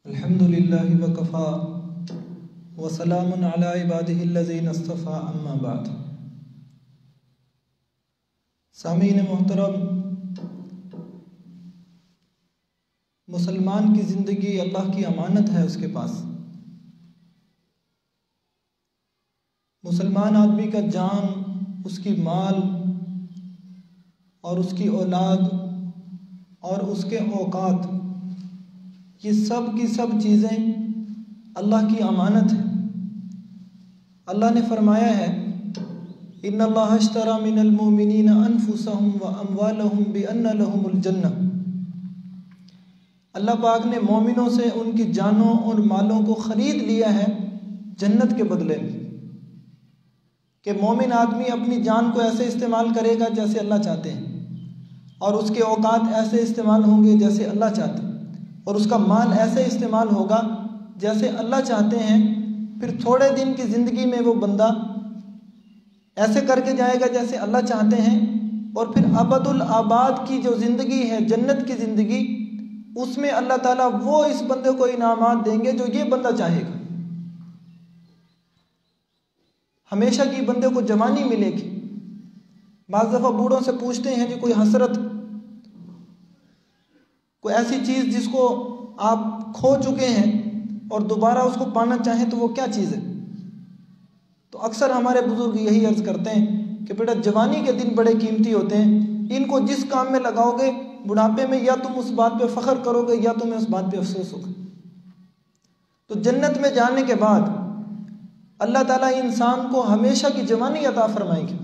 अल्हम्दुलिल्लाहि वकफ़ा वसलामुन अला इबादिहिल्लज़ीना इस्तफ़ा अम्मा बाद। सामीन मोहतरम, मुसलमान की ज़िंदगी अल्लाह की अमानत है उसके पास। मुसलमान आदमी का जान, उसकी माल और उसकी औलाद और उसके औकात, ये सब की सब चीज़ें अल्लाह की अमानत है। अल्लाह ने फरमाया है, इन्नल्लाह अश्तरा मिनल मुमिनीना अनफुसहुम व अमवालहुम बिअन्ना लहुमुल जन्नह। अल्लाह पाक ने मोमिनों से उनकी जानों और मालों को ख़रीद लिया है जन्नत के बदले में। कि मोमिन आदमी अपनी जान को ऐसे इस्तेमाल करेगा जैसे अल्लाह चाहते हैं, और उसके औकात ऐसे इस्तेमाल होंगे जैसे अल्लाह चाहते हैं, और उसका माल ऐसे इस्तेमाल होगा जैसे अल्लाह चाहते हैं। फिर थोड़े दिन की ज़िंदगी में वो बंदा ऐसे करके जाएगा जैसे अल्लाह चाहते हैं, और फिर अबदुल आबाद की जो ज़िंदगी है, जन्नत की ज़िंदगी, उसमें अल्लाह ताला वो इस बंदे को इनामात देंगे जो ये बंदा चाहेगा। हमेशा की बंदे को जवानी मिलेगी। बाज़ दफ़ा बूढ़ों से पूछते हैं जी कोई हसरत, कोई ऐसी चीज़ जिसको आप खो चुके हैं और दोबारा उसको पाना चाहें तो वो क्या चीज़ है? तो अक्सर हमारे बुजुर्ग यही अर्ज़ करते हैं कि बेटा जवानी के दिन बड़े कीमती होते हैं, इनको जिस काम में लगाओगे बुढ़ापे में या तुम उस बात पे फ़ख्र करोगे या तुम्हें उस बात पे अफसोस होगा। तो जन्नत में जाने के बाद अल्लाह ताला इंसान को हमेशा की जवानी अता फरमाएंगे,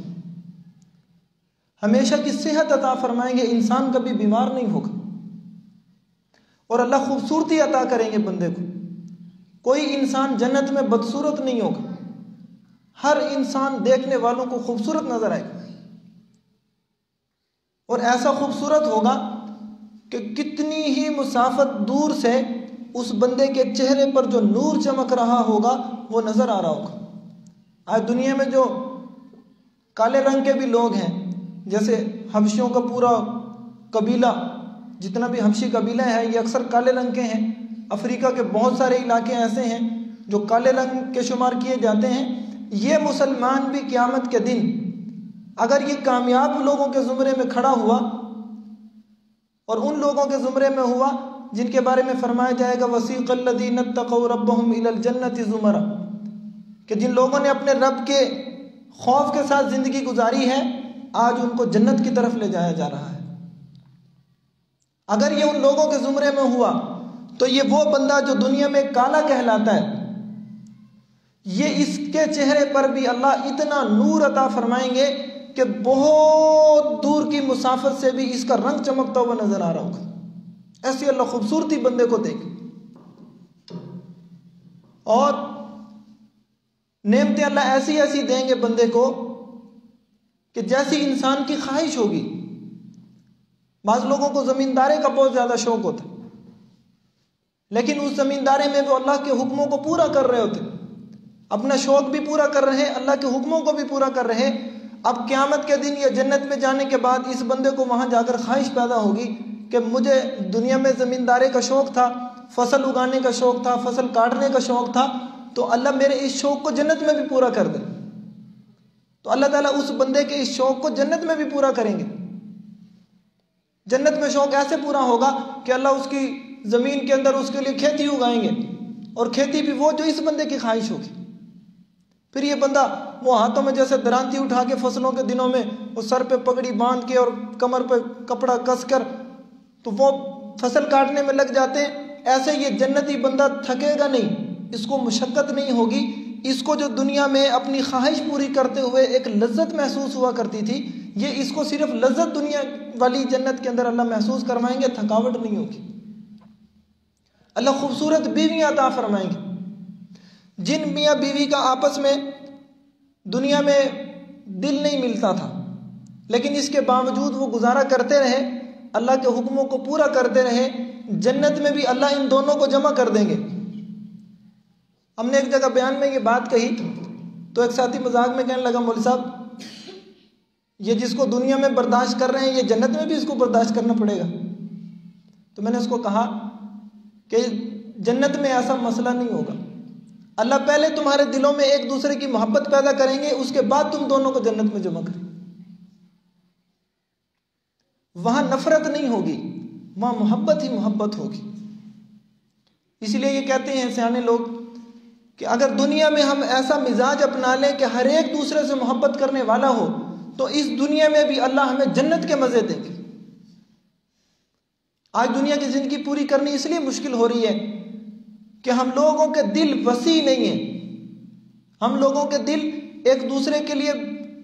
हमेशा की सेहत अता फरमाएंगे, इंसान कभी बीमार नहीं होगा, और अल्लाह खूबसूरती अता करेंगे बंदे को। कोई इंसान जन्नत में बदसूरत नहीं होगा, हर इंसान देखने वालों को खूबसूरत नजर आएगा, और ऐसा खूबसूरत होगा कि कितनी ही मुसाफत दूर से उस बंदे के चेहरे पर जो नूर चमक रहा होगा वो नजर आ रहा होगा। आज दुनिया में जो काले रंग के भी लोग हैं, जैसे हबशियों का पूरा कबीला, जितना भी हबशी कबीला है ये अक्सर काले रंग के हैं। अफ्रीका के बहुत सारे इलाके ऐसे हैं जो काले रंग के शुमार किए जाते हैं। ये मुसलमान भी क़यामत के दिन अगर ये कामयाब लोगों के ज़ुमरे में खड़ा हुआ, और उन लोगों के ज़ुमरे में हुआ जिनके बारे में फरमाया जाएगा वसीक़ल्लज़ीना इत्तक़ौ रब्बहुम इलल जन्नति ज़ुमरा, कि जिन लोगों ने अपने रब के खौफ के साथ ज़िंदगी गुजारी है, आज उनको जन्नत की तरफ ले जाया जा रहा है। अगर ये उन लोगों के ज़ुमरे में हुआ तो ये वो बंदा जो दुनिया में काला कहलाता है, ये इसके चेहरे पर भी अल्लाह इतना नूर अता फरमाएंगे कि बहुत दूर की मुसाफत से भी इसका रंग चमकता हुआ नजर आ रहा होगा। ऐसी अल्लाह खूबसूरती बंदे को देगी, और नेमतें अल्लाह ऐसी ऐसी देंगे बंदे को कि जैसी इंसान की ख्वाहिश होगी। बाज़ लोगों को ज़मींदारे का बहुत ज़्यादा शौक होता है, लेकिन उस ज़मींदारे में वो अल्लाह के हुक्मों को पूरा कर रहे होते, अपना शौक भी पूरा कर रहे हैं, अल्लाह के हुक्मों को भी पूरा कर रहे हैं। अब क़यामत के दिन या जन्नत में जाने के बाद इस बंदे को वहाँ जाकर ख्वाहिश पैदा होगी कि मुझे दुनिया में ज़मींदारे का शौक़ था, फसल उगाने का शौक़ था, फसल काटने का शौक़ था, तो अल्लाह मेरे इस शौक़ को जन्नत में भी पूरा कर दे। तो अल्लाह ताला उस बंदे के इस शौक़ को जन्नत में भी पूरा करेंगे। जन्नत में शौक़ ऐसे पूरा होगा कि अल्लाह उसकी ज़मीन के अंदर उसके लिए खेती उगाएंगे, और खेती भी वो जो इस बंदे की ख्वाहिश होगी। फिर ये बंदा वो हाथों में जैसे दरांती उठा के फसलों के दिनों में वो सर पे पगड़ी बांध के और कमर पे कपड़ा कस कर तो वो फसल काटने में लग जाते हैं। ऐसे ये जन्नती बंदा थकेगा नहीं, इसको मुशक्कत नहीं होगी। इसको जो दुनिया में अपनी ख्वाहिश पूरी करते हुए एक लज्जत महसूस हुआ करती थी, ये इसको सिर्फ लज्जत दुनिया वाली जन्नत के अंदर अल्लाह महसूस करवाएंगे, थकावट नहीं होगी। अल्लाह खूबसूरत बीवियाँ अता फरमाएंगे। जिन मियाँ बीवी का आपस में दुनिया में दिल नहीं मिलता था, लेकिन इसके बावजूद वो गुजारा करते रहे, अल्लाह के हुक्मों को पूरा करते रहे, जन्नत में भी अल्लाह इन दोनों को जमा कर देंगे। हमने एक जगह बयान में ये बात कही तो एक साथी मजाक में कहने लगा, मौलवी साहब ये जिसको दुनिया में बर्दाश्त कर रहे हैं, ये जन्नत में भी इसको बर्दाश्त करना पड़ेगा। तो मैंने उसको कहा कि जन्नत में ऐसा मसला नहीं होगा। अल्लाह पहले तुम्हारे दिलों में एक दूसरे की मोहब्बत पैदा करेंगे, उसके बाद तुम दोनों को जन्नत में जमा करेंगे। वहां नफरत नहीं होगी, वहां मोहब्बत ही मोहब्बत होगी। इसलिए ये कहते हैं सियाने लोग कि अगर दुनिया में हम ऐसा मिजाज अपना लें कि हर एक दूसरे से मोहब्बत करने वाला हो, तो इस दुनिया में भी अल्लाह हमें जन्नत के मजे देंगे। आज दुनिया की जिंदगी पूरी करनी इसलिए मुश्किल हो रही है कि हम लोगों के दिल वसी नहीं है, हम लोगों के दिल एक दूसरे के लिए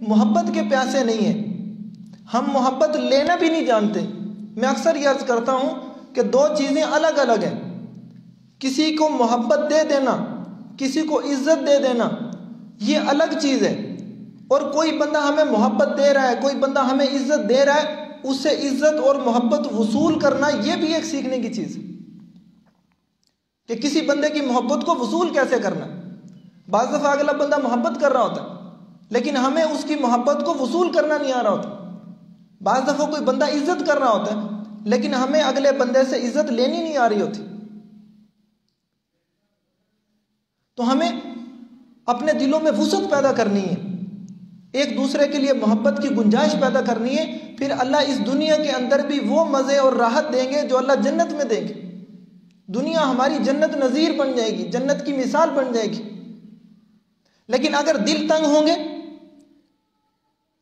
मोहब्बत के प्यासे नहीं है, हम मोहब्बत लेना भी नहीं जानते। मैं अक्सर ये अर्ज करता हूं कि दो चीजें अलग अलग हैं। किसी को मोहब्बत दे देना, किसी को इज्जत दे देना, ये अलग चीज है। और कोई बंदा हमें मोहब्बत दे रहा है, कोई बंदा हमें इज्जत दे रहा है, उससे इज्जत और मोहब्बत वसूल करना, यह भी एक सीखने की चीज है कि किसी बंदे की मोहब्बत को वसूल कैसे करना। बाज़ दफा अगला बंदा मोहब्बत कर रहा होता है, लेकिन हमें उसकी मोहब्बत को वसूल करना नहीं आ रहा होता। बाज़ दफा कोई बंदा इज्जत कर रहा होता है, लेकिन हमें अगले बंदे से इज्जत लेनी नहीं आ रही होती। तो हमें अपने दिलों में वुसअत पैदा करनी है, एक दूसरे के लिए मोहब्बत की गुंजाइश पैदा करनी है। फिर अल्लाह इस दुनिया के अंदर भी वो मज़े और राहत देंगे जो अल्लाह जन्नत में देंगे। दुनिया हमारी जन्नत नज़ीर बन जाएगी, जन्नत की मिसाल बन जाएगी। लेकिन अगर दिल तंग होंगे,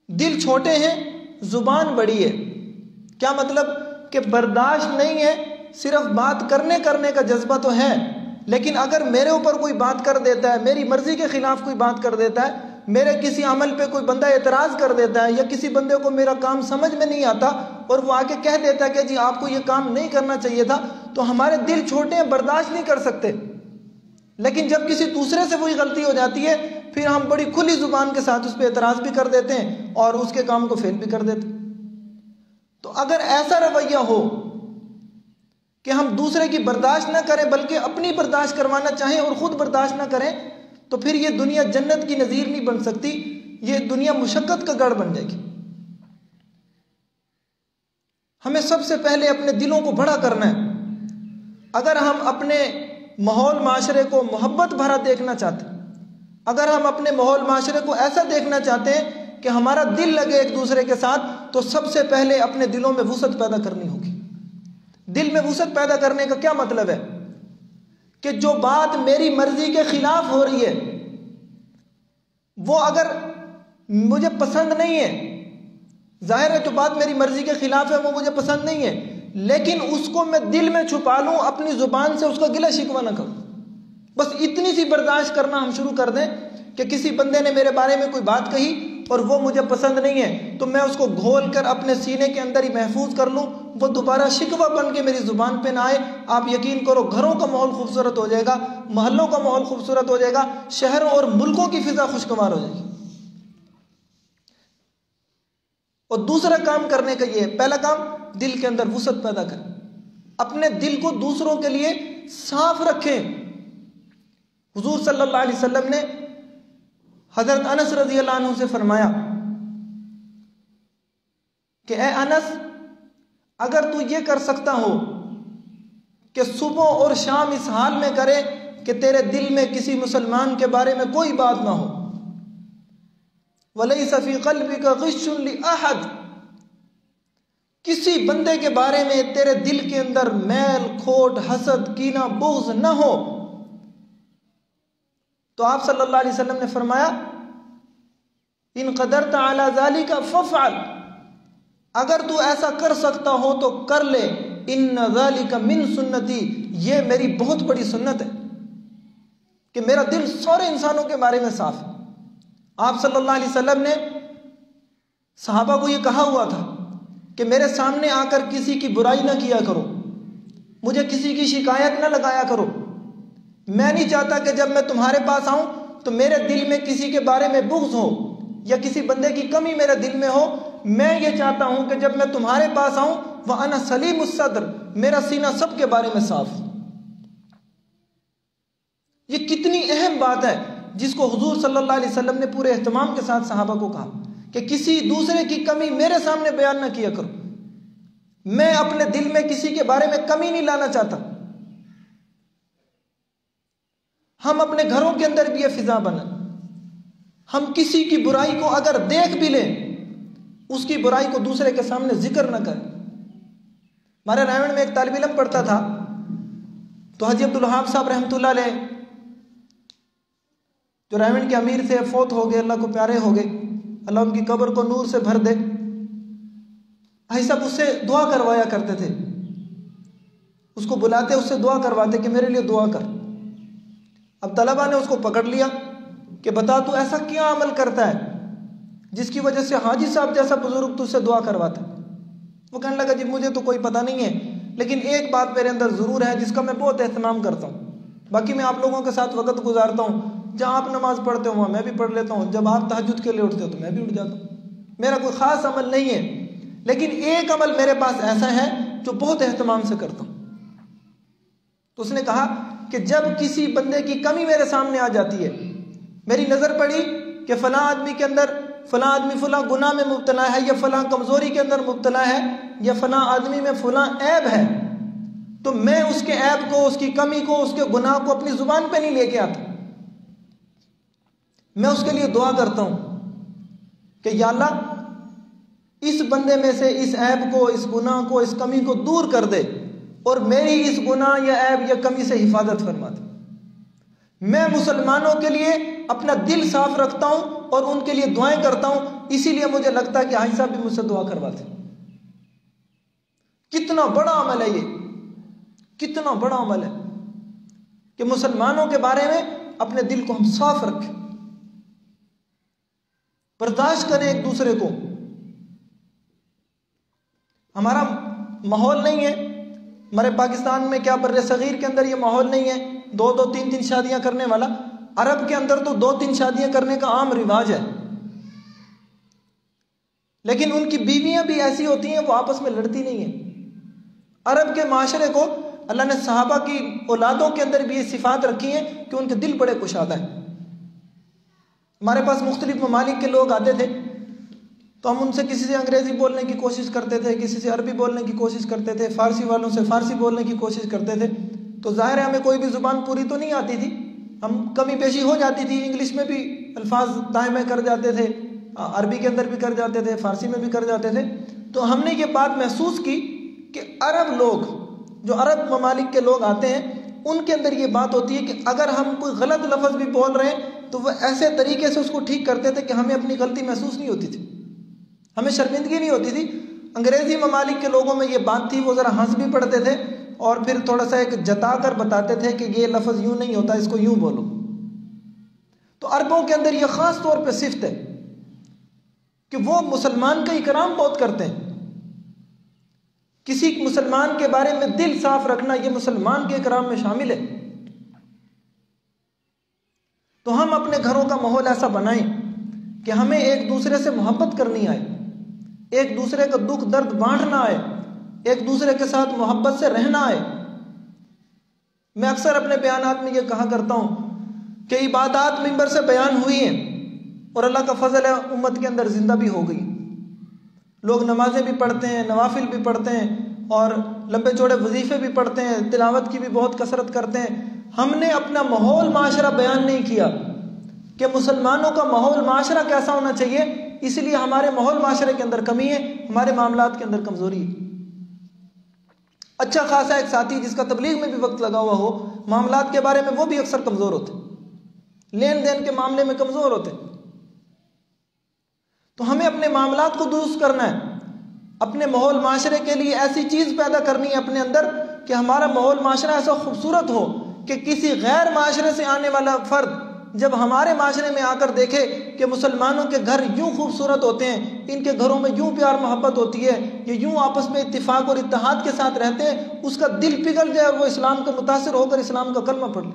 दिल छोटे हैं, जुबान बड़ी है, क्या मतलब कि बर्दाश्त नहीं है, सिर्फ बात करने का जज्बा तो है, लेकिन अगर मेरे ऊपर कोई बात कर देता है, मेरी मर्जी के खिलाफ कोई बात कर देता है, मेरे किसी अमल पे कोई बंदा एतराज कर देता है, या किसी बंदे को मेरा काम समझ में नहीं आता और वो आके कह देता है कि जी आपको ये काम नहीं करना चाहिए था, तो हमारे दिल छोटे हैं, बर्दाश्त नहीं कर सकते। लेकिन जब किसी दूसरे से वही गलती हो जाती है, फिर हम बड़ी खुली जुबान के साथ उस पर एतराज भी कर देते हैं और उसके काम को फेल भी कर देते हैं। तो अगर ऐसा रवैया हो कि हम दूसरे की बर्दाश्त ना करें बल्कि अपनी बर्दाश्त करवाना चाहें और खुद बर्दाश्त ना करें, तो फिर ये दुनिया जन्नत की नज़ीर नहीं बन सकती, ये दुनिया मुशक्कत का गढ़ बन जाएगी। हमें सबसे पहले अपने दिलों को बड़ा करना है। अगर हम अपने माहौल माशरे को मोहब्बत भरा देखना चाहते हैं, अगर हम अपने माहौल माशरे को ऐसा देखना चाहते हैं कि हमारा दिल लगे एक दूसरे के साथ, तो सबसे पहले अपने दिलों में वुसअत पैदा करनी होगी। दिल में वुसअत पैदा करने का क्या मतलब है कि जो बात मेरी मर्जी के खिलाफ हो रही है, वो अगर मुझे पसंद नहीं है, जाहिर है जो बात मेरी मर्जी के खिलाफ है वो मुझे पसंद नहीं है, लेकिन उसको मैं दिल में छुपा लूं, अपनी जुबान से उसका गिला शिकवा ना करूं। बस इतनी सी बर्दाश्त करना हम शुरू कर दें कि किसी बंदे ने मेरे बारे में कोई बात कही और वो मुझे पसंद नहीं है, तो मैं उसको घोल कर अपने सीने के अंदर ही महफूज कर लूं, वो दोबारा शिकवा बन के मेरी जुबान पे ना आए। आप यकीन करो, घरों का माहौल खूबसूरत हो जाएगा, मोहल्लों का माहौल खूबसूरत हो जाएगा, शहरों और मुल्कों की फिजा खुशगवार हो जाएगी। और दूसरा काम करने का ये है, पहला काम दिल के अंदर वुसअत पैदा करें, अपने दिल को दूसरों के लिए साफ रखें। हुजूर सल्लल्लाहु अलैहि वसल्लम ने हजरत अनस रज़ी अल्लाह अन्हु से फरमाया कि ए अनस, अगर तू ये कर सकता हो कि सुबह और शाम इस हाल में करे कि तेरे दिल में किसी मुसलमान के बारे में कोई बात ना हो, वलैसा फी क़ल्बिका ग़िश्शुन लि अहद, किसी बंदे के बारे में तेरे दिल के अंदर मैल खोट हसद कीना बुग़्ज़ न हो, तो आप सल्लल्लाहु अलैहि वसल्लम ने फरमाया इन क़दरत अला ज़ालिका फ़फ़अल, अगर तू ऐसा कर सकता हो तो कर ले, इन्ना ज़ालिका मिन सुन्नती, ये मेरी बहुत बड़ी सुन्नत है कि मेरा दिल सारे इंसानों के बारे में साफ है। आप सल्लल्लाहु अलैहि वसल्लम ने सहाबा को ये कहा हुआ था कि मेरे सामने आकर किसी की बुराई ना किया करो, मुझे किसी की शिकायत ना लगाया करो। मैं नहीं चाहता कि जब मैं तुम्हारे पास आऊं तो मेरे दिल में किसी के बारे में बुग़्ज़ हो या किसी बंदे की कमी मेरे दिल में हो। मैं ये चाहता हूं कि जब मैं तुम्हारे पास आऊं वह अना सलीमुस सद्र, मेरा सीना सबके बारे में साफ। ये कितनी अहम बात है जिसको हुजूर सल्लल्लाहु अलैहि वसल्लम ने पूरे एहतमाम के साथ सहाबा को कहा कि किसी दूसरे की कमी मेरे सामने बयान ना किया करो। मैं अपने दिल में किसी के बारे में कमी नहीं लाना चाहता। हम अपने घरों के अंदर भी ये फिजा बना, हम किसी की बुराई को अगर देख भी लें, उसकी बुराई को दूसरे के सामने जिक्र न करें। हमारे रायगढ़ में एक तालिब इल्म पढ़ता था, तो हाजी अब्दुल वहाब साहब रहमतुल्लाह अलैह जो रायगढ़ के अमीर थे, फौत हो गए, अल्लाह को प्यारे हो गए, अल्लाह उनकी कब्र को नूर से भर दे। भाई साहब उससे दुआ करवाया करते थे, उसको बुलाते, उससे दुआ करवाते कि मेरे लिए दुआ कर। अब तलबा ने उसको पकड़ लिया कि बता तू ऐसा क्या अमल करता है जिसकी वजह से हाजी साहब जैसा बुजुर्ग तुझसे दुआ करवाता है। वो कहने लगा जी मुझे तो कोई पता नहीं है, लेकिन एक बात मेरे अंदर ज़रूर है जिसका मैं बहुत एहतमाम करता हूँ। बाकी मैं आप लोगों के साथ वक्त गुजारता हूँ, जहाँ आप नमाज पढ़ते हो वहाँ मैं भी पढ़ लेता हूँ, जब आप तहज्जुद के लिए उठते हो तो मैं भी उठ जाता हूँ। मेरा कोई ख़ास अमल नहीं है, लेकिन एक अमल मेरे पास ऐसा है जो बहुत एहतमाम से करता हूँ। तो उसने कहा कि जब किसी बंदे की कमी मेरे सामने आ जाती है, मेरी नज़र पड़ी कि फ़लाँ आदमी के अंदर फ़लाँ आदमी फ़लाँ गुनाह में मुब्तला है, या फ़लाँ कमज़ोरी के अंदर मुब्तला है, या फ़लाँ आदमी में फ़लाँ ऐब है, तो मैं उसके ऐब को, उसकी कमी को, उसके गुनाह को अपनी ज़ुबान पे नहीं लेके आता। मैं उसके लिए दुआ करता हूँ कि या अल्लाह इस बंदे में से इस ऐब को, इस गुनाह को, इस कमी को दूर कर दे और मेरी इस गुनाह या ऐब या कमी से हिफाजत फरमा दे। मैं मुसलमानों के लिए अपना दिल साफ रखता हूँ और उनके लिए दुआएं करता हूँ, इसीलिए मुझे लगता है कि हाजी साहब भी मुझसे दुआ करवाते। कितना बड़ा अमल है ये, कितना बड़ा अमल है कि मुसलमानों के बारे में अपने दिल को हम साफ रखें, बर्दाश्त करें एक दूसरे को। हमारा माहौल नहीं है, हमारे पाकिस्तान में क्या बर्रे सगीर के अंदर ये माहौल नहीं है 2-2, 3-3 शादियां करने वाला। अरब के अंदर तो 2-3 शादियां करने का आम रिवाज है, लेकिन उनकी बीवियां भी ऐसी होती हैं वो आपस में लड़ती नहीं है। अरब के माशरे को अल्लाह ने सहाबा की औलादों के अंदर भी ये सिफात रखी है कि उनके दिल बड़े कुशादा है। हमारे पास मुख्तलिफ ममालिक के लोग आते थे तो हम उनसे किसी से अंग्रेज़ी बोलने की कोशिश करते थे, किसी से अरबी बोलने की कोशिश करते थे, फ़ारसी वालों से फ़ारसी बोलने की कोशिश करते थे। तो ज़ाहिर है हमें कोई भी ज़ुबान पूरी तो नहीं आती थी, हम कमी पेशी हो जाती थी, इंग्लिश में भी अल्फाज दाएँ बाएँ कर जाते थे, अरबी के अंदर भी कर जाते थे, फ़ारसी में भी कर जाते थे। तो हमने ये बात महसूस की कि अरब लोग, जो अरब ममालिक के लोग आते हैं, उनके अंदर ये बात होती है कि अगर हम कोई गलत लफ्ज़ भी बोल रहे हैं तो वह ऐसे तरीके से उसको ठीक करते थे कि हमें अपनी गलती महसूस नहीं होती थी, हमें शर्मिंदगी नहीं होती थी। अंग्रेज़ी ममालिक के लोगों में ये बात थी, वो ज़रा हंस भी पड़ते थे और फिर थोड़ा सा एक जता कर बताते थे कि ये लफ्ज़ यूँ नहीं होता, इसको यूँ बोलो। तो अरबों के अंदर ये ख़ास तौर पे सिफ्त है कि वो मुसलमान का इकराम बहुत करते हैं। किसी मुसलमान के बारे में दिल साफ रखना ये मुसलमान के इकराम में शामिल है। तो हम अपने घरों का माहौल ऐसा बनाएं कि हमें एक दूसरे से मोहब्बत करनी आए, एक दूसरे का दुख दर्द बांटना आए, एक दूसरे के साथ मोहब्बत से रहना आए। मैं अक्सर अपने बयानात में ये कहा करता हूँ कि इबादत मिंबर से बयान हुई हैं और अल्लाह का फजल है उम्मत के अंदर जिंदा भी हो गई। लोग नमाजें भी पढ़ते हैं, नवाफिल भी पढ़ते हैं और लंबे चौड़े वजीफ़े भी पढ़ते हैं, तिलावत की भी बहुत कसरत करते हैं। हमने अपना माहौल माशरा बयान नहीं किया कि मुसलमानों का माहौल माशरा कैसा होना चाहिए, इसलिए हमारे माहौल माशरे के अंदर कमी है, हमारे मामलात के अंदर कमज़ोरी है। अच्छा खासा एक साथी जिसका तबलीग में भी वक्त लगा हुआ हो, मामलात के बारे में वो भी अक्सर कमज़ोर होते, लेन देन के मामले में कमज़ोर होते। तो हमें अपने मामलात को दुरुस्त करना है, अपने माहौल माशरे के लिए ऐसी चीज़ पैदा करनी है अपने अंदर कि हमारा माहौल माशरा ऐसा खूबसूरत हो कि किसी गैर माशरे से आने वाला फ़र्द जब हमारे माशरे में आकर देखे कि मुसलमानों के घर यूँ खूबसूरत होते हैं, इनके घरों में यूँ प्यार मोहब्बत होती है, ये यूँ आपस में इत्तिफाक और इत्तेहाद के साथ रहते हैं, उसका दिल पिघल जाए और वो इस्लाम का मुतासिर होकर इस्लाम का कलमा पढ़ ले।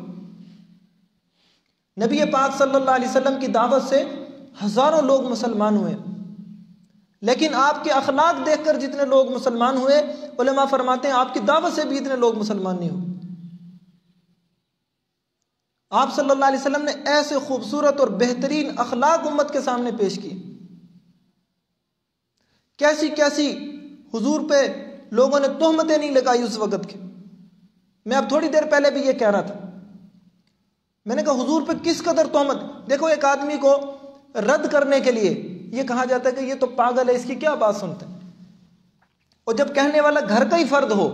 नबी पाक सल्लल्लाहु अलैहि वसल्लम की दावत से हज़ारों लोग मुसलमान हुए, लेकिन आपके अखलाक देखकर जितने लोग मुसलमान हुए, उलमा फरमाते हैं आपकी दावत से भी इतने लोग मुसलमान नहीं हुए। आप सल्लल्लाहु अलैहि वसल्लम ने ऐसे खूबसूरत और बेहतरीन अखलाक उम्मत के सामने पेश किए। कैसी कैसी हुजूर पे लोगों ने तोहमतें नहीं लगाई उस वक़्त की। मैं अब थोड़ी देर पहले भी ये कह रहा था, मैंने कहा हुजूर पे किस कदर तोहमत। देखो एक आदमी को रद्द करने के लिए ये कहा जाता है कि ये तो पागल है, इसकी क्या बात सुनते हैं। और जब कहने वाला घर का ही फर्द हो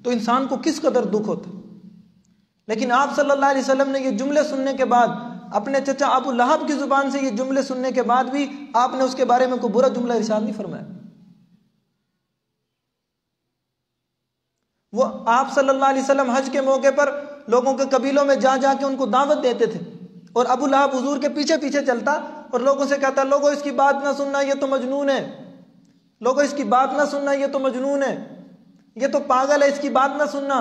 तो इंसान को किस कदर दुख होता है। लेकिन आप सल्लल्लाहु अलैहि वसल्लम ने ये जुमले सुनने के बाद, अपने चचा अबू लहब की जुबान से ये जुमले सुनने के बाद भी आपने उसके बारे में कोई बुरा जुमला इरशाद नहीं फरमाया। वो आप सल्लल्लाहु अलैहि वसल्लम हज के मौके पर लोगों के कबीलों में जा जाके उनको दावत देते थे, और अबू लहब हुजूर के पीछे पीछे चलता और लोगों से कहता, लोगों इसकी बात ना सुनना, ये तो मजनून है। लोगों इसकी बात ना सुनना, ये तो मजनून है, ये तो पागल है, इसकी बात ना सुनना।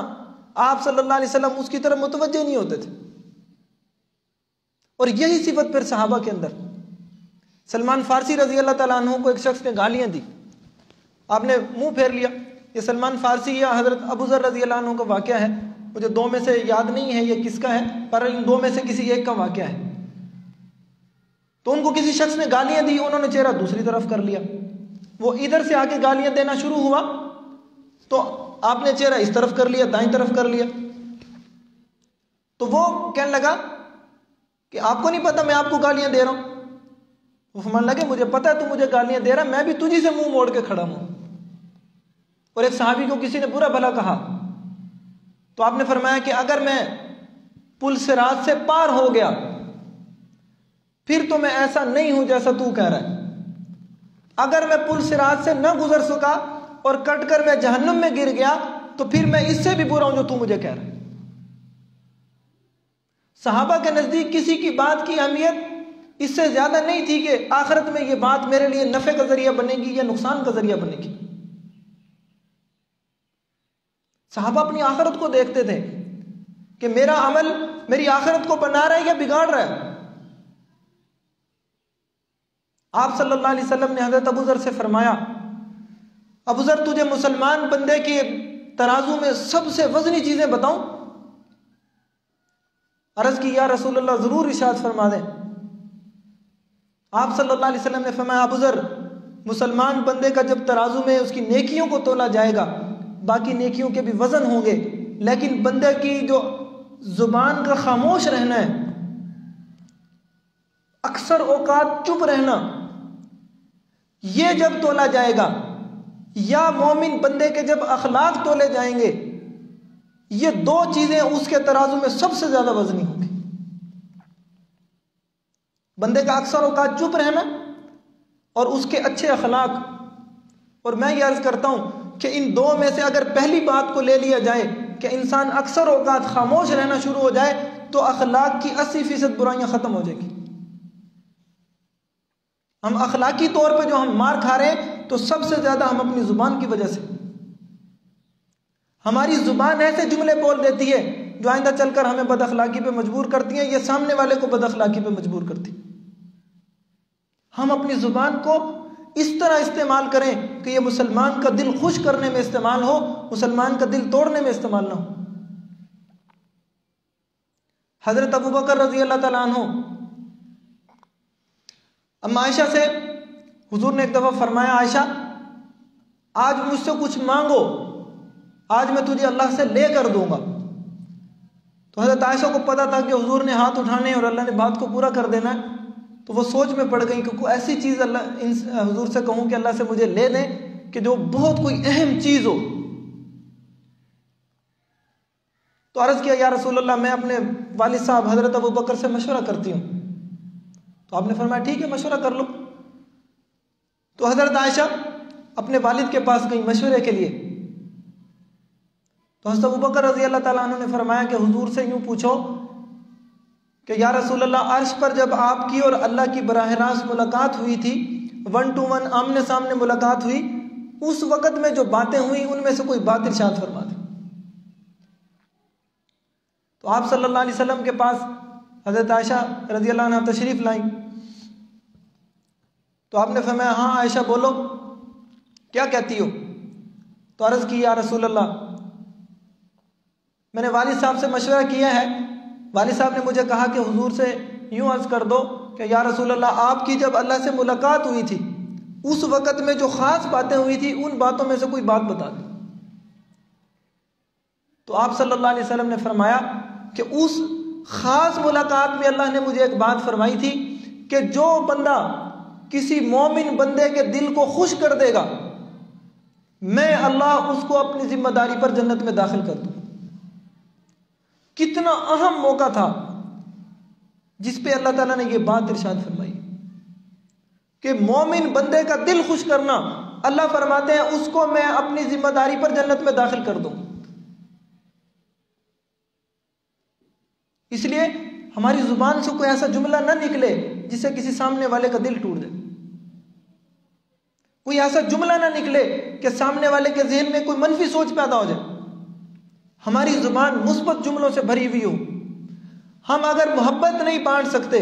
आप सल्लल्लाहु अलैहि वसल्लम उसकी तरफ मुतवज्जे नहीं होते थे। और यही सिफत फिर सहाबा के अंदर। सलमान फारसी रजी अल्लाह ताला अन्हु को एक शख्स ने गालियां दी, आपने मुंह फेर लिया। ये सलमान फारसी या हजरत अबू ज़र रजी अल्लाह अन्हु का वाक़या है, मुझे दो में से याद नहीं है ये किसका है, पर इन दो में से किसी एक का वाक़या है। तो उनको किसी शख्स ने गालियां दी, उन्होंने चेहरा दूसरी तरफ कर लिया। वो इधर से आके गालियां देना शुरू हुआ तो आपने चेहरा इस तरफ कर लिया, दाईं तरफ कर लिया। तो वो कहने लगा कि आपको नहीं पता मैं आपको गालियां दे रहा हूं। वो फरमान लगे, मुझे पता है तू मुझे गालियां दे रहा, मैं भी तुझी से मुंह मोड़ के खड़ा हूं। और एक सहाबी को किसी ने बुरा भला कहा तो आपने फरमाया कि अगर मैं पुल सिरात से पार हो गया फिर तो मैं ऐसा नहीं हूं जैसा तू कह रहा है। अगर मैं पुल सिरात से न गुजर सका और कट कर मैं जहन्नुम में गिर गया तो फिर मैं इससे भी बुरा हूं जो तू मुझे कह रहा है। सहाबा के नजदीक किसी की बात की अहमियत इससे ज्यादा नहीं थी कि आखिरत में यह बात मेरे लिए नफे का जरिया बनेगी या नुकसान का जरिया बनेगी। सहाबा अपनी आखिरत को देखते थे कि मेरा अमल मेरी आखिरत को बना रहा है या बिगाड़ रहा है। आप सल्लल्लाहु अलैहि वसल्लम ने हजरत अबू ज़र से फरमाया, अबू ज़र तुझे मुसलमान बंदे के तराजू में सबसे वजनी चीजें बताऊं? अर्ज की या रसूल अल्लाह जरूर इरशाद फरमा दें। आप सल्लल्लाहु अलैहि वसल्लम ने फरमाया, अबू ज़र मुसलमान बंदे का जब तराजू में उसकी नेकियों को तोला जाएगा, बाकी नेकियों के भी वजन होंगे, लेकिन बंदे की जो जुबान का खामोश रहना है, अक्सर औकात चुप रहना, ये जब तोला जाएगा, या मोमिन बंदे के जब अखलाक तोले जाएंगे, ये दो चीजें उसके तराजू में सबसे ज्यादा वजनी होंगी। बंदे का अक्सर औकात चुप रहना और उसके अच्छे अखलाक। और मैं ये अर्ज करता हूं कि इन दो में से अगर पहली बात को ले लिया जाए कि इंसान अक्सर औकात खामोश रहना शुरू हो जाए तो अखलाक की 80% बुराइयां खत्म हो जाएगी। हम अखलाकी तौर पे जो हम मार खा रहे हैं तो सबसे ज्यादा हम अपनी जुबान की वजह से। हमारी जुबान ऐसे जुमले बोल देती है जो आइंदा चलकर हमें बदअखलाकी पे मजबूर करती है, ये सामने वाले को बदअखलाकी पे मजबूर करती है। हम अपनी जुबान को इस तरह इस्तेमाल करें कि ये मुसलमान का दिल खुश करने में इस्तेमाल हो, मुसलमान का दिल तोड़ने में इस्तेमाल ना हो। हजरत अबू बकर रजी अल्लाह ताला अन्हु, अम्मा आयशा से हुजूर ने एक दफा फरमाया, आयशा आज मुझसे कुछ मांगो, आज मैं तुझे अल्लाह से लेकर दूंगा। तो हजरत आयशा को पता था कि हुजूर ने हाथ उठाने और अल्लाह ने बात को पूरा कर देना है, तो वो सोच में पड़ गई कि कोई ऐसी चीज अल्लाह हुजूर से कहूं कि अल्लाह से मुझे ले दें कि जो बहुत कोई अहम चीज हो। तो अर्ज किया, या रसूल अल्लाह मैं अपने वालिद साहब हजरत अबू बकर से मशवरा करती हूँ। तो आपने फरमाया ठीक है मशवरा कर लो। तो हजरत आयशा अपने वालिद के पास गई मशवरे के लिए। तो हजरत अबू बकर रजी अल्लाह ताला अन्हु ने फरमाया कि हुजूर से यूं पूछो कि या रसूल अल्लाह अर्श पर जब आपकी और अल्लाह की बराह रास्त मुलाकात हुई थी, 1 to 1 आमने सामने मुलाकात हुई, उस वक़्त में जो बातें हुई उनमें से कोई बात इरशाद फरमा दे। तो आप सल्लल्लाहु अलैहि वसल्लम के पास हजरत आयशा रजी अल्लाह अन्हा तशरीफ लाई। तो आपने फरमाया, हाँ आयशा बोलो क्या कहती हो? तो अर्ज की, या रसूल अल्लाह मैंने वालिद साहब से मशवरा किया है, वालिद साहब ने मुझे कहा कि हुजूर से यूं अर्ज कर दो कि या रसूल अल्लाह आपकी जब अल्लाह से मुलाकात हुई थी उस वक़्त में जो ख़ास बातें हुई थी उन बातों में से कोई बात बता दें। तो आप सल्लल्लाहु अलैहि वसल्लम ने फरमाया कि उस ख़ास मुलाकात में अल्लाह ने मुझे एक बात फरमाई थी कि जो बंदा किसी मोमिन बंदे के दिल को खुश कर देगा, मैं अल्लाह उसको अपनी जिम्मेदारी पर जन्नत में दाखिल कर दूँ। कितना अहम मौका था जिस पे अल्लाह ताला ने यह बात इरशाद फरमाई कि मोमिन बंदे का दिल खुश करना, अल्लाह फरमाते हैं उसको मैं अपनी जिम्मेदारी पर जन्नत में दाखिल कर दूं। इसलिए हमारी जुबान से कोई ऐसा जुमला ना निकले जिससे किसी सामने वाले का दिल टूट जाए। कोई ऐसा जुमला ना निकले कि सामने वाले के ज़हन में कोई मनफी सोच पैदा हो जाए। हमारी जुबान मुस्बत जुमलों से भरी हुई हो। हम अगर मोहब्बत नहीं बांट सकते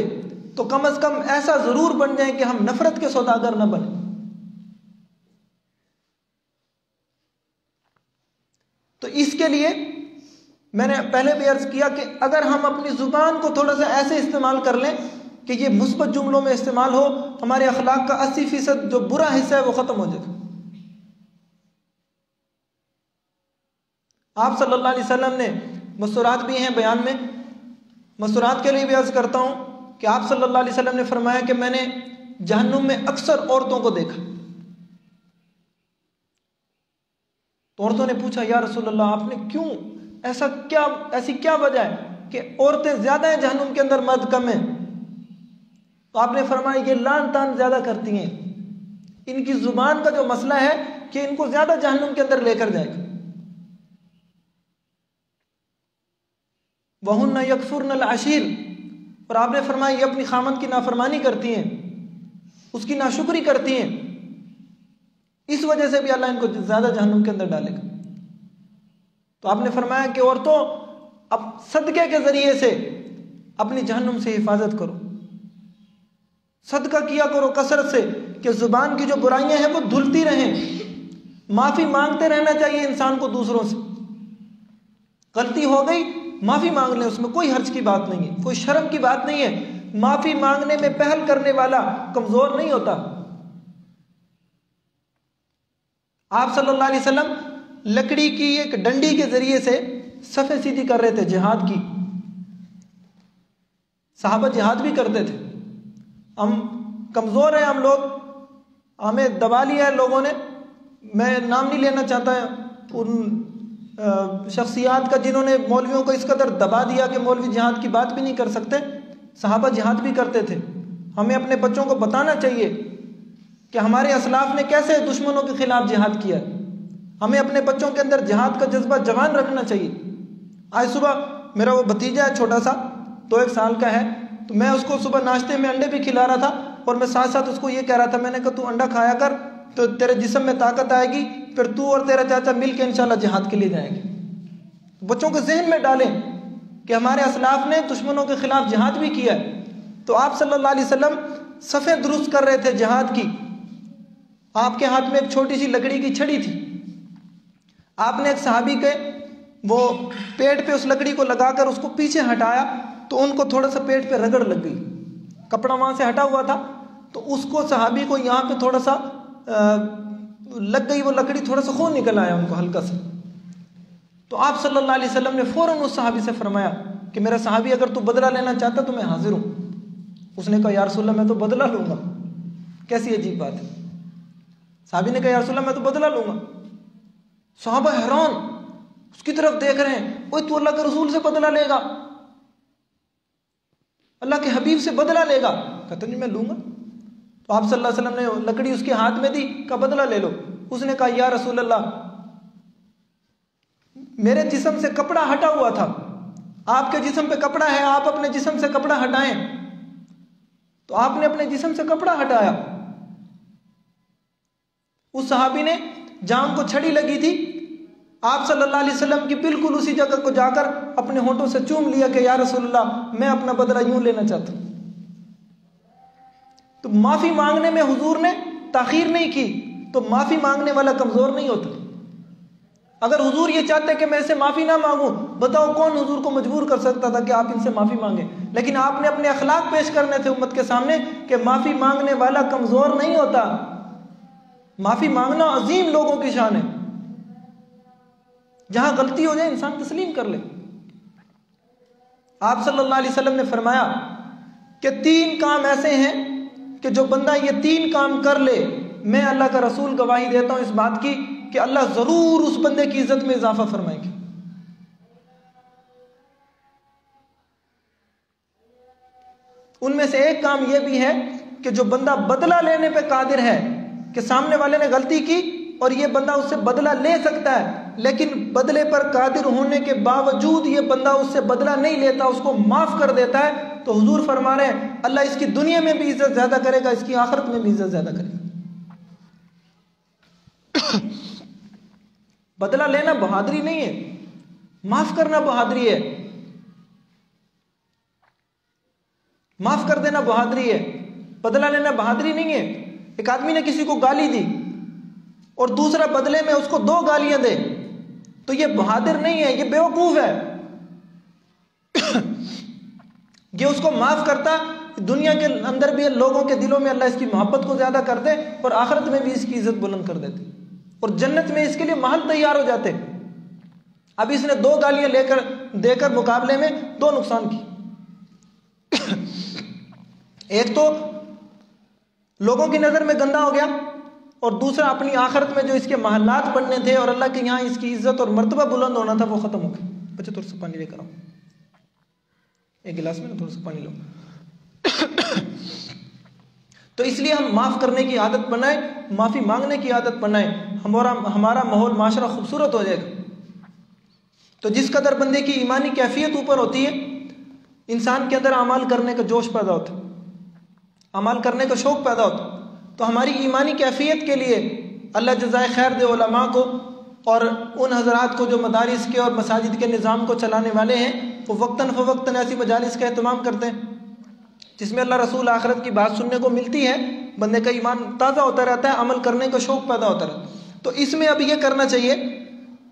तो कम से कम ऐसा जरूर बन जाए कि हम नफरत के सौदागर न बने। तो इसके लिए मैंने पहले भी अर्ज किया कि अगर हम अपनी जुबान को थोड़ा सा ऐसे इस्तेमाल कर लें कि ये मुस्बत जुमलों में इस्तेमाल हो, हमारे अखलाक का 80% जो बुरा हिस्सा है वो खत्म हो जाए। आप सल्लल्लाहु अलैहि वसल्लम ने मस्तूरात भी हैं बयान में, मस्तूरात के लिए भी अर्ज करता हूं कि आप सल्लल्लाहु अलैहि वसल्लम ने फरमाया कि मैंने जहन्नुम में अक्सर औरतों को देखा। तो औरतों ने पूछा, या रसूल अल्लाह, आपने क्यों, ऐसी क्या वजह है कि औरतें ज्यादा हैं जहन्नुम के अंदर, मर्द कम है? तो आपने फरमाया ये लान तान ज्यादा करती हैं, इनकी जुबान का जो मसला है कि इनको ज्यादा जहन्नुम के अंदर लेकर जाएगा। वहुन्ना यकफुरनल अशीर, और आपने फरमाया ये अपनी खामद की नाफरमानी करती हैं, उसकी नाशुक्री करती हैं, इस वजह से भी अल्लाह इनको ज्यादा जहन्नुम के अंदर डालेगा। तो आपने फरमाया कि औरतों, अब सदके के जरिए से अपनी जहन्नुम से हिफाजत करो, सदका किया करो कसरत से कि जुबान की जो बुराइयां हैं वो धुलती रहें। माफी मांगते रहना चाहिए इंसान को दूसरों से। गलती हो गई, माफी मांग ले, उसमें कोई हर्ज की बात नहीं है, कोई शर्म की बात नहीं है। माफी मांगने में पहल करने वाला कमजोर नहीं होता। आप सल्लल्लाहु अलैहि वसल्लम लकड़ी की एक डंडी के जरिए से सफे सीधी कर रहे थे जिहाद की। सहाबा जिहाद भी करते थे। हम कमजोर हैं, हम लोग, हमें दबा लिया है लोगों ने। मैं नाम नहीं लेना चाहता उन शख्सियात का जिन्होंने मौलवियों को इस कदर दबा दिया कि मौलवी जिहाद की बात भी नहीं कर सकते। सहाबा जिहाद भी करते थे। हमें अपने बच्चों को बताना चाहिए कि हमारे असलाफ ने कैसे दुश्मनों के खिलाफ जिहाद किया। हमें अपने बच्चों के अंदर जिहाद का जज्बा जवान रखना चाहिए। आज सुबह मेरा वो भतीजा है, छोटा सा, 2-1 साल का है, तो मैं उसको सुबह नाश्ते में अंडे भी खिला रहा था और मैं साथ साथ उसको ये कह रहा था, मैंने कहा तू अंडा खाया कर तो तेरे जिस्म में ताकत आएगी, फिर तू और तेरा चाचा मिल के इंशाल्लाह जिहाद के लिए जाएंगे। बच्चों के जहन में डालें कि हमारे असलाफ ने दुश्मनों के खिलाफ जिहाद भी किया है। तो आप सल्लल्लाहु अलैहि वसल्लम सफ़े दुरुस्त कर रहे थे जिहाद की। आपके हाथ में एक छोटी सी लकड़ी की छड़ी थी। आपने एक सहाबी के वो पेट पे उस लकड़ी को लगाकर उसको पीछे हटाया तो उनको थोड़ा सा पेट पे रगड़ लग गई। कपड़ा वहां से हटा हुआ था तो उसको सहाबी को यहाँ पे थोड़ा सा लग गई वो लकड़ी, थोड़ा सा खून निकल आया उनको हल्का सा। तो आप सल्लल्लाहु अलैहि वसल्लम ने फौरन उस सहाबी से फरमाया कि मेरा सहाबी, अगर तू बदला लेना चाहता तो मैं हाजिर हूँ। उसने कहा, या रसूलल्लाह, मैं तो बदला लूंगा। कैसी अजीब बात है। सहाबी ने कहा, या रसूलल्लाह, मैं तो बदला लूंगा। सहाबा हैरान उसकी तरफ देख रहे हैं, ओए तू अल्लाह के रसूल से बदला लेगा, अल्लाह के हबीब से बदला लेगा? कहते नहीं, मैं लूंगा। तो आप सल्लल्लाहु अलैहि वसल्लम ने लकड़ी उसके हाथ में दी, का बदला ले लो। उसने कहा, या रसूल अल्लाह, मेरे जिस्म से कपड़ा हटा हुआ था, आपके जिस्म पे कपड़ा है, आप अपने जिस्म से कपड़ा हटाएं। तो आपने अपने जिस्म से कपड़ा हटाया। उस सहाबी ने जहां उनको छड़ी लगी थी, आप सल्लल्लाहु अलैहि वसल्लम की बिल्कुल उसी जगह को जाकर अपने होठों से चूम लिया कि या रसूलल्लाह, मैं अपना बदला यूं लेना चाहता हूं। तो माफी मांगने में हुजूर ने ताखीर नहीं की, तो माफी मांगने वाला कमजोर नहीं होता। अगर हुजूर ये चाहते कि मैं इसे माफी ना मांगू, बताओ कौन हुजूर को मजबूर कर सकता था कि आप इनसे माफी मांगे? लेकिन आपने अपने अखलाक पेश करने थे उम्मत के सामने कि माफी मांगने वाला कमजोर नहीं होता। माफी मांगना अजीम लोगों की शान है। जहां गलती हो जाए इंसान तस्लीम कर ले। आप सल्लल्लाहु अलैहि वसल्लम ने फरमाया कि 3 काम ऐसे हैं कि जो बंदा ये 3 काम कर ले, मैं अल्लाह का रसूल गवाही देता हूं इस बात की कि अल्लाह जरूर उस बंदे की इज्जत में इजाफा फरमाएंगे। उनमें से एक काम यह भी है कि जो बंदा बदला लेने पे कादिर है, कि सामने वाले ने गलती की और ये बंदा उससे बदला ले सकता है, लेकिन बदले पर कादिर होने के बावजूद ये बंदा उससे बदला नहीं लेता, उसको माफ कर देता है, तो हुजूर फरमा रहे हैं अल्लाह इसकी दुनिया में भी इज्जत ज्यादा करेगा, इसकी आखिरत में भी इज्जत ज्यादा करेगा। बदला लेना बहादुरी नहीं है, माफ करना बहादुरी है, माफ कर देना बहादुरी है, बदला लेना बहादुरी नहीं है। एक आदमी ने किसी को गाली दी और दूसरा बदले में उसको 2 गालियां दे, तो ये बहादुर नहीं है, ये बेवकूफ है। ये उसको माफ करता, दुनिया के अंदर भी लोगों के दिलों में अल्लाह इसकी मोहब्बत को ज्यादा कर दे और आखिरत में भी इसकी इज्जत बुलंद कर देते और जन्नत में इसके लिए महल तैयार हो जाते। अब इसने 2 गालियां देकर मुकाबले में 2 नुकसान की। एक तो लोगों की नजर में गंदा हो गया और दूसरा अपनी आखिरत में जो इसके महलात बनने थे और अल्लाह के यहाँ इसकी इज्जत और मर्तबा बुलंद होना था वो खत्म हो गया। बच्चे थोड़ा सा पानी लेकर आओ, एक गिलास में थोड़ा सा पानी लो। तो इसलिए हम माफ करने की आदत बनाए, माफी मांगने की आदत बनाए, हमारा माहौल माशरा खूबसूरत हो जाएगा। तो जिस कदर बंदे की ईमानी कैफियत ऊपर होती है, इंसान के अंदर अमाल करने का जोश पैदा होता है, अमाल करने का शौक पैदा होता। तो हमारी ईमानी कैफियत के लिए अल्लाह जज़ाए खैर दे उलमा को और उन हजरात को जो मदारिस के और मसाजिद के निज़ाम को चलाने वाले हैं, वो वक्तन फ़वक्तन ऐसी मजालिस का एहतमाम करते हैं जिसमें अल्लाह रसूल आखिरत की बात सुनने को मिलती है, बंदे का ईमान ताज़ा होता रहता है, अमल करने का शौक पैदा होता रहता है। तो इसमें अब ये करना चाहिए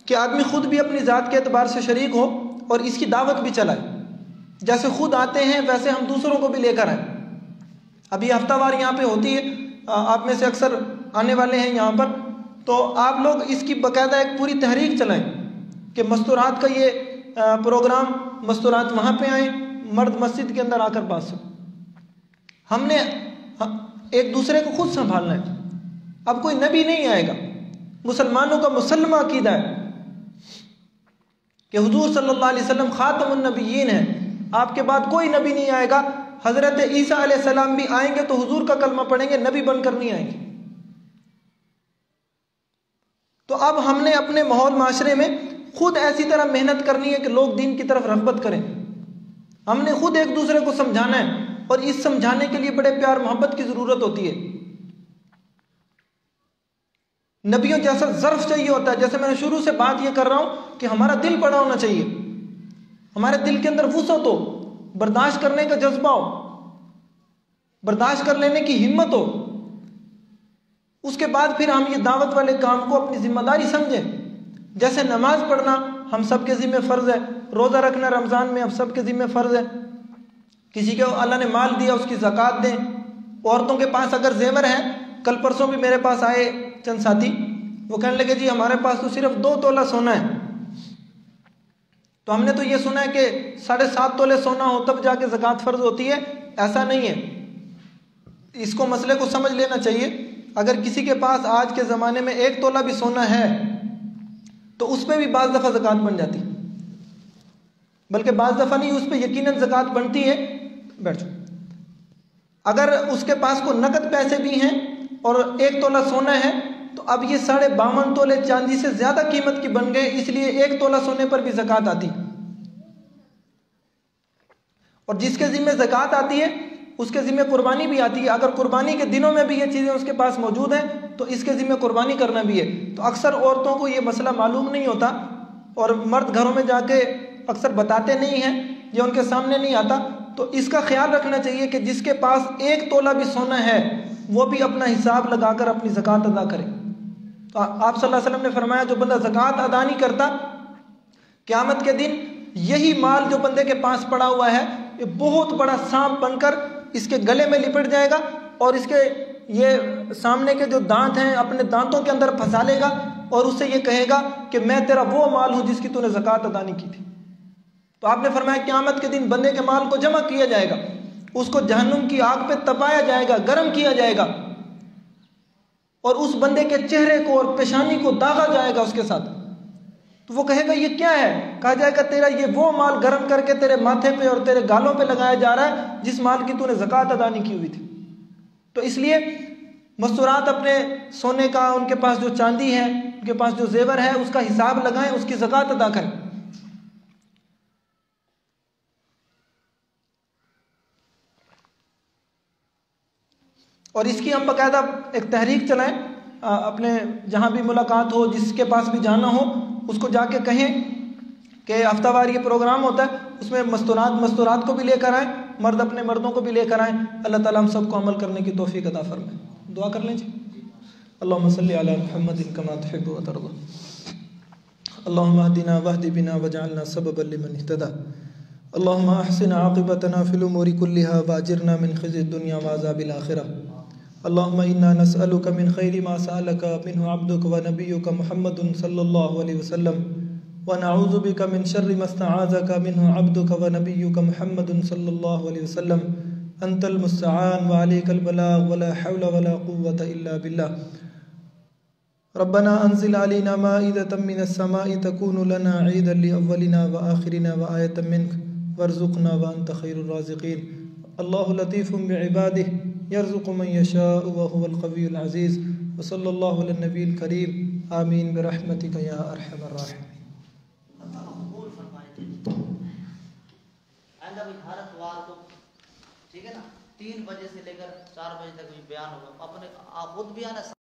कि आदमी खुद भी अपनी ज़ात के एतबार से शरीक हो और इसकी दावत भी चलाए। जैसे खुद आते हैं वैसे हम दूसरों को भी लेकर आए। अभी हफ्तावार यहाँ पे होती है, आप में से अक्सर आने वाले हैं यहाँ पर, तो आप लोग इसकी बाकायदा एक पूरी तहरीक चलाएं कि मस्तूरात का ये प्रोग्राम, मस्तूरात वहाँ पे आए, मर्द मस्जिद के अंदर आकर बात सुन। हमने एक दूसरे को खुद संभालना है। अब कोई नबी नहीं आएगा, मुसलमानों का मुसल्लमा अकीदा है कि हुजूर सल्लल्लाहु अलैहि वसल्लम खातमुन नबिय्यीन है, आपके बाद कोई नबी नहीं आएगा। हजरत ईसा अलैहिस्सलाम भी आएंगे तो हुजूर का कलमा पढ़ेंगे, नबी बनकर नहीं आएंगे। तो अब हमने अपने माहौल माशरे में खुद ऐसी तरह मेहनत करनी है कि लोग दीन की तरफ रग़बत करें। हमने खुद एक दूसरे को समझाना है और इस समझाने के लिए बड़े प्यार मोहब्बत की जरूरत होती है। नबियों जैसा ज़र्फ चाहिए होता है। जैसे मैंने शुरू से बात यह कर रहा हूं कि हमारा दिल बड़ा होना चाहिए, हमारे दिल के अंदर वुसअत हो, बर्दाश्त करने का जज्बा हो, बर्दाश्त कर लेने की हिम्मत हो। उसके बाद फिर हम ये दावत वाले काम को अपनी जिम्मेदारी समझें। जैसे नमाज पढ़ना हम सबके जिम्मे फर्ज है, रोजा रखना रमजान में हम सबके जिम्मे फर्ज है। किसी को अल्लाह ने माल दिया उसकी ज़कात दें। औरतों के पास अगर जेवर है, कल परसों भी मेरे पास आए चंद साथी, वो कहने लगे जी हमारे पास तो सिर्फ 2 तोला सोना है। तो हमने तो ये सुना है कि 7.5 तोले सोना हो तब जाके ज़कात फर्ज होती है। ऐसा नहीं है, इसको मसले को समझ लेना चाहिए। अगर किसी के पास आज के ज़माने में 1 तोला भी सोना है तो उस पर भी बाज़ दफ़ा ज़कात बन जाती, बल्कि बाज़ दफ़ा नहीं, उस पर यकीनन ज़कात बनती है। बैठ जाओ। अगर उसके पास को नकद पैसे भी हैं और 1 तोला सोना है तो अब ये 52.5 तोले चांदी से ज्यादा कीमत की बन गए, इसलिए 1 तोला सोने पर भी ज़कात आती। और जिसके जिम्मे ज़कात आती है उसके जिम्मे कुर्बानी भी आती है। अगर कुर्बानी के दिनों में भी ये चीज़ें उसके पास मौजूद हैं तो इसके जिम्मे कुर्बानी करना भी है। तो अक्सर औरतों को ये मसला मालूम नहीं होता और मर्द घरों में जाके अक्सर बताते नहीं हैं, ये उनके सामने नहीं आता। तो इसका ख्याल रखना चाहिए कि जिसके पास 1 तोला भी सोना है वो भी अपना हिसाब लगाकर अपनी ज़कात अदा करे। तो आप सल्लल्लाहु अलैहि वसल्लम ने फरमाया जो बंदा ज़कात अदा नहीं करता, क़यामत के दिन यही माल जो बंदे के पास पड़ा हुआ है ये बहुत बड़ा सांप बनकर इसके गले में लिपट जाएगा और इसके ये सामने के जो दांत हैं अपने दांतों के अंदर फंसा लेगा और उससे ये कहेगा कि मैं तेरा वो माल हूं जिसकी तूने ज़कात अदा नहीं की थी। तो आपने फरमाया क़यामत के दिन बंदे के माल को जमा किया जाएगा, उसको जहन्नुम की आग पे तपाया जाएगा, गर्म किया जाएगा, और उस बंदे के चेहरे को और पेशानी को दागा जाएगा उसके साथ। तो वो कहेगा ये क्या है? कहा जाएगा तेरा ये वो माल गर्म करके तेरे माथे पे और तेरे गालों पे लगाया जा रहा है जिस माल की तूने ज़कात अदा नहीं की हुई थी। तो इसलिए मस्तूरात अपने सोने का, उनके पास जो चांदी है, उनके पास जो जेवर है, उसका हिसाब लगाएं, उसकी ज़कात अदा करें। और इसकी हम बाकायदा एक तहरीक चलाएं, अपने जहाँ भी मुलाकात हो, जिसके पास भी जाना हो, उसको जाके कहें कि हफ्तावार ये प्रोग्राम होता है, उसमें मस्तूरात को भी लेकर आएँ, मर्द अपने मर्दों को भी लेकर आएँ। अल्लाह ताला हम सबको अमल करने की तौफीक अता फरमाए। दुआ कर लें जी। अल्लाहुम्मा सल्ली अला मुहम्मदिन कमा तुहिब्बु व तर्दा। अल्लाहुम्मा अहदिना वहदि बिना वजअलना सबबन लिमन इहतदा। अल्लाहुम्मा अहसिन आक़िबतना फिल उमूरि कुल्लिहा वाजिरना मिन ख़िज़्यि दुनिया व अज़ाबिल आख़िरह। अल्लाहुम्मा इन्ना नसअलुका मिन खैरि मा सअलका मिन्हु अब्दुका व नबियुका मुहम्मदुन सल्लल्लाहु अलैहि वसल्लम व नऊज़ु बिका मिन शर्रि मा इस्तआज़का मिन्हु अब्दुका व नबियुका मुहम्मदुन सल्लल्लाहु अलैहि वसल्लम। अंतल मुस्तआन व अलैकल बलाग व ला हौला व ला कुव्वता इल्ला बिल्लाह। रब्बना अंज़िल अलैना माइदतम मिनस समाई तकूनु लना ईदन लिअव्वलिना व आखिरिना व आयतम मिन्क वर्ज़ुक़ना व अंत खैरुर राज़िक़ीन। अल्लाहु लतीफ़ुम बिइबादिही यर्ज़ुक़ु मन यशाअ व हुवल क़वियुल अज़ीज़। व सल्लल्लाहु अला नबील करीम। आमीन बिरहमतिका या अरहमर राहिमीन। ठीक है ना, 3 बजे से लेकर 4 बजे तक भी बयान होगा, अपने आप खुद भी आना।